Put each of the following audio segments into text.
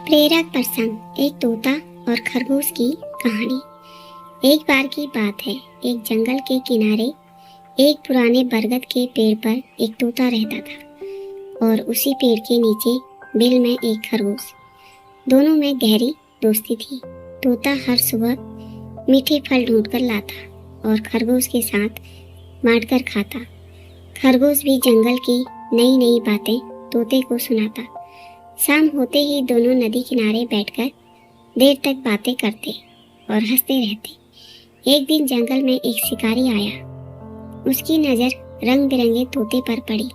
प्रेरक प्रसंग, एक तोता और खरगोश की कहानी। एक बार की बात है, एक जंगल के किनारे एक पुराने बरगद के पेड़ पर एक तोता रहता था और उसी पेड़ के नीचे बिल में एक खरगोश। दोनों में गहरी दोस्ती थी। तोता हर सुबह मीठे फल ढूंढकर लाता और खरगोश के साथ बांटकर खाता। खरगोश भी जंगल की नई नई बातें तोते को सुनाता। शाम होते ही दोनों नदी किनारे बैठकर देर तक बातें करते और हंसते रहते। एक दिन जंगल में एक शिकारी आया। उसकी नज़र रंग बिरंगे तोते पर पड़ी।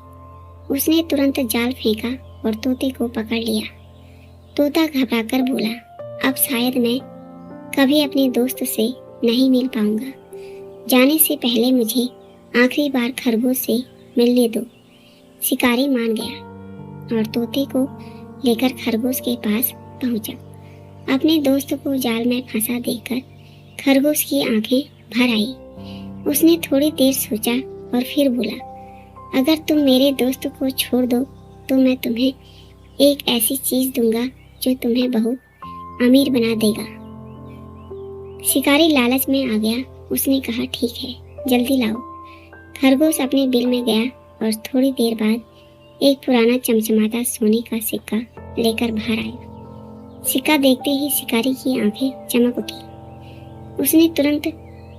उसने तुरंत जाल फेंका और तोते को पकड़ लिया। तोता घबराकर बोला, अब शायद मैं कभी अपने दोस्त से नहीं मिल पाऊंगा। जाने से पहले मुझे आखिरी बार खरगोश से मिलने दो। शिकारी मान गया और तोते को लेकर खरगोश के पास पहुंचा। अपने दोस्त को जाल में फंसा देखकर खरगोश की आंखें भर आई। उसने थोड़ी देर सोचा और फिर बोला, अगर तुम मेरे दोस्त को छोड़ दो तो मैं तुम्हें एक ऐसी चीज दूंगा जो तुम्हें बहुत अमीर बना देगा। शिकारी लालच में आ गया। उसने कहा, ठीक है, जल्दी लाओ। खरगोश अपने बिल में गया और थोड़ी देर बाद एक पुराना चमचमाता सोने का सिक्का लेकर बाहर आया। सिक्का देखते ही शिकारी की आंखें चमक उठी। उसने तुरंत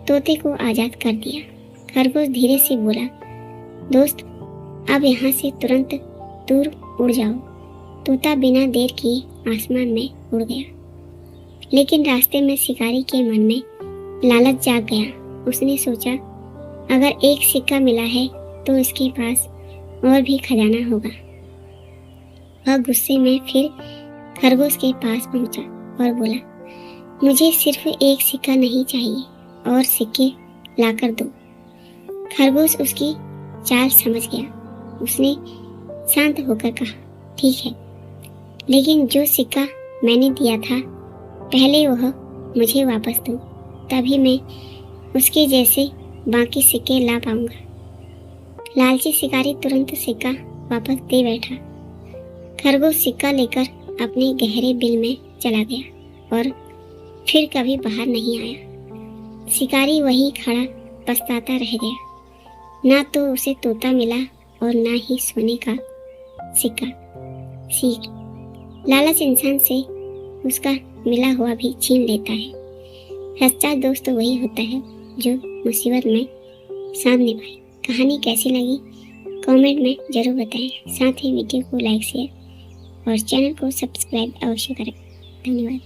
तोते को आजाद कर दिया। खरगोश धीरे से बोला, दोस्त, अब यहाँ से तुरंत दूर उड़ जाओ। तोता बिना देर किए आसमान में उड़ गया। लेकिन रास्ते में शिकारी के मन में लालच जाग गया। उसने सोचा, अगर एक सिक्का मिला है तो इसके पास और भी खजाना होगा। वह गुस्से में फिर खरगोश के पास पहुंचा और बोला, मुझे सिर्फ एक सिक्का नहीं चाहिए, और सिक्के लाकर दो। खरगोश उसकी चाल समझ गया। उसने शांत होकर कहा, ठीक है, लेकिन जो सिक्का मैंने दिया था पहले वह मुझे वापस दो, तभी मैं उसके जैसे बाकी सिक्के ला पाऊंगा। लालची शिकारी तुरंत सिक्का वापस दे बैठा। खरगोश सिक्का लेकर अपने गहरे बिल में चला गया और फिर कभी बाहर नहीं आया। शिकारी वहीं खड़ा पछताता रह गया। ना तो उसे तोता मिला और ना ही सोने का सिक्का। सीख, लालच इंसान से उसका मिला हुआ भी छीन लेता है। सच्चा दोस्त वही होता है जो मुसीबत में साथ निभाए। कहानी कैसी लगी कमेंट में ज़रूर बताएं। साथ ही वीडियो को लाइक, शेयर और चैनल को सब्सक्राइब अवश्य करें। धन्यवाद।